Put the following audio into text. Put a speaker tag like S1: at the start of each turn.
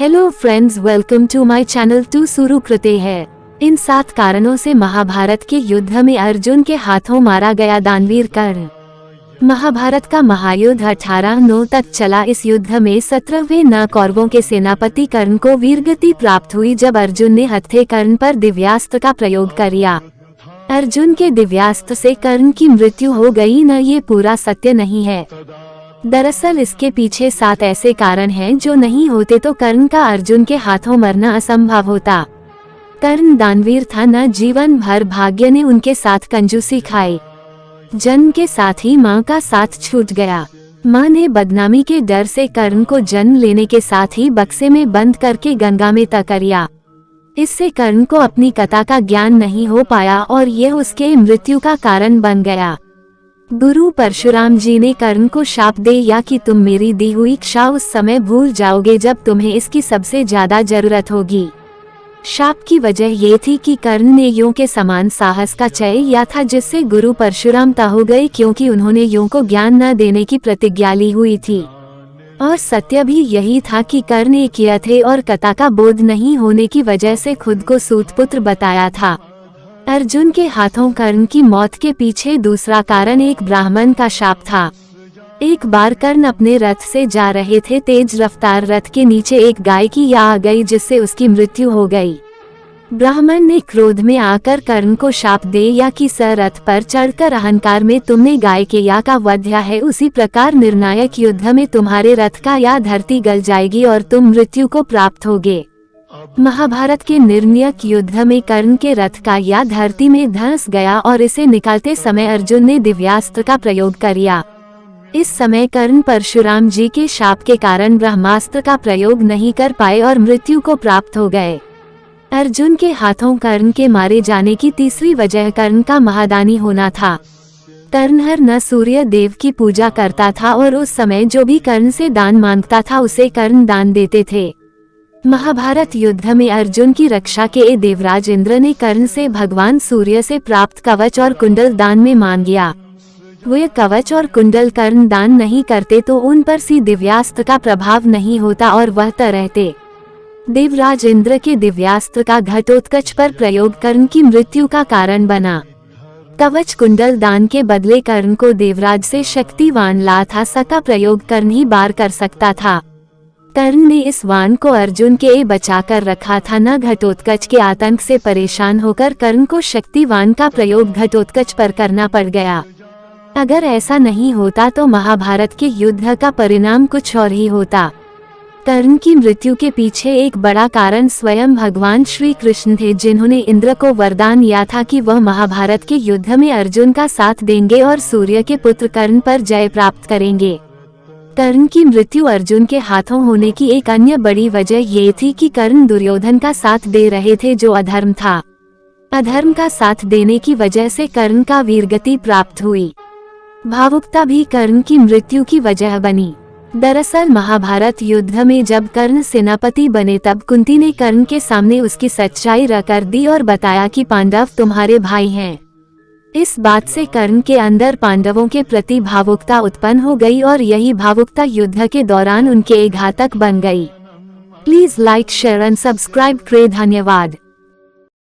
S1: Hello friends, welcome to my channel टू शुरू करते हैं। इन 7 कारणों से महाभारत के युद्ध में अर्जुन के हाथों मारा गया दानवीर कर्ण। महाभारत का महायुद्ध 1809 तक चला। इस युद्ध में 17वें न कौरवों के सेनापति कर्ण को वीरगति प्राप्त हुई जब अर्जुन ने हत्थे कर्ण पर दिव्यास्त्र का प्रयोग किया। अर्जुन के दिव्यास्त्र से कर्ण की मृत्यु हो गई न, ये पूरा सत्य नहीं है। दरअसल इसके पीछे 7 ऐसे कारण हैं जो नहीं होते तो कर्ण का अर्जुन के हाथों मरना असंभव होता। कर्ण दानवीर था न, जीवन भर भाग्य ने उनके साथ कंजूसी खाई। जन्म के साथ ही माँ का साथ छूट गया। माँ ने बदनामी के डर से कर्ण को जन्म लेने के साथ ही बक्से में बंद करके गंगा में तकरिया। इससे कर्ण को अपनी कथा का ज्ञान नहीं हो पाया और यह उसके मृत्यु का कारण बन गया। गुरु परशुराम जी ने कर्ण को शाप दिया कि तुम मेरी दी हुई इच्छा उस समय भूल जाओगे जब तुम्हें इसकी सबसे ज्यादा जरूरत होगी। शाप की वजह ये थी कि कर्ण ने यों के समान साहस का चय किया था जिससे गुरु परशुराम ता हो गए, क्योंकि उन्होंने यों को ज्ञान न देने की प्रतिज्ञा ली हुई थी। और सत्य भी यही था कि कर्ण एक किया थे और कथा का बोध नहीं होने की वजह से खुद को सूतपुत्र बताया था। अर्जुन के हाथों कर्ण की मौत के पीछे दूसरा कारण एक ब्राह्मण का शाप था। एक बार कर्ण अपने रथ से जा रहे थे। तेज रफ्तार रथ के नीचे एक गाय की या आ गई जिससे उसकी मृत्यु हो गई। ब्राह्मण ने क्रोध में आकर कर्ण को शाप दिया कि सर रथ पर चढ़कर अहंकार में तुमने गाय के या का वध किया है, उसी प्रकार निर्णायक युद्ध में तुम्हारे रथ का या धरती गल जाएगी और तुम मृत्यु को प्राप्त होगे। महाभारत के निर्णायक युद्ध में कर्ण के रथ का या धरती में धंस गया और इसे निकालते समय अर्जुन ने दिव्यास्त्र का प्रयोग किया। इस समय कर्ण परशुराम जी के शाप के कारण ब्रह्मास्त्र का प्रयोग नहीं कर पाए और मृत्यु को प्राप्त हो गए। अर्जुन के हाथों कर्ण के मारे जाने की तीसरी वजह कर्ण का महादानी होना था। कर्ण हर न सूर्य देव की पूजा करता था और उस समय जो भी कर्ण से दान मांगता था उसे कर्ण दान देते थे। महाभारत युद्ध में अर्जुन की रक्षा के देवराज इंद्र ने कर्ण से भगवान सूर्य से प्राप्त कवच और कुंडल दान में मांग लिया। वे कवच और कुंडल कर्ण दान नहीं करते तो उन पर सी दिव्यास्त्र का प्रभाव नहीं होता और वह त रहते। देवराज इंद्र के दिव्यास्त्र का घटोत्कच पर प्रयोग कर्ण की मृत्यु का कारण बना। कवच कुंडल दान के बदले कर्ण को देवराज से शक्तिवान ला था, सका प्रयोग कर्ण ही बार कर सकता था। कर्ण ने इस वान को अर्जुन के बचा कर रखा था, न घटोत्कच के आतंक से परेशान होकर कर्ण को शक्तिवान का प्रयोग घटोत्कच पर करना पड़ गया। अगर ऐसा नहीं होता तो महाभारत के युद्ध का परिणाम कुछ और ही होता। कर्ण की मृत्यु के पीछे एक बड़ा कारण स्वयं भगवान श्री कृष्ण थे, जिन्होंने इंद्र को वरदान दिया था कि वह महाभारत के युद्ध में अर्जुन का साथ देंगे और सूर्य के पुत्र कर्ण पर जय प्राप्त करेंगे। कर्ण की मृत्यु अर्जुन के हाथों होने की एक अन्य बड़ी वजह ये थी कि कर्ण दुर्योधन का साथ दे रहे थे जो अधर्म था। अधर्म का साथ देने की वजह से कर्ण का वीरगति प्राप्त हुई। भावुकता भी कर्ण की मृत्यु की वजह बनी। दरअसल महाभारत युद्ध में जब कर्ण सेनापति बने तब कुंती ने कर्ण के सामने उसकी सच्चाई रकर दी और बताया कि पांडव तुम्हारे भाई हैं। इस बात से कर्ण के अंदर पांडवों के प्रति भावुकता उत्पन्न हो गई और यही भावुकता युद्ध के दौरान उनके घातक बन गई। Please like, share and subscribe करें। धन्यवाद।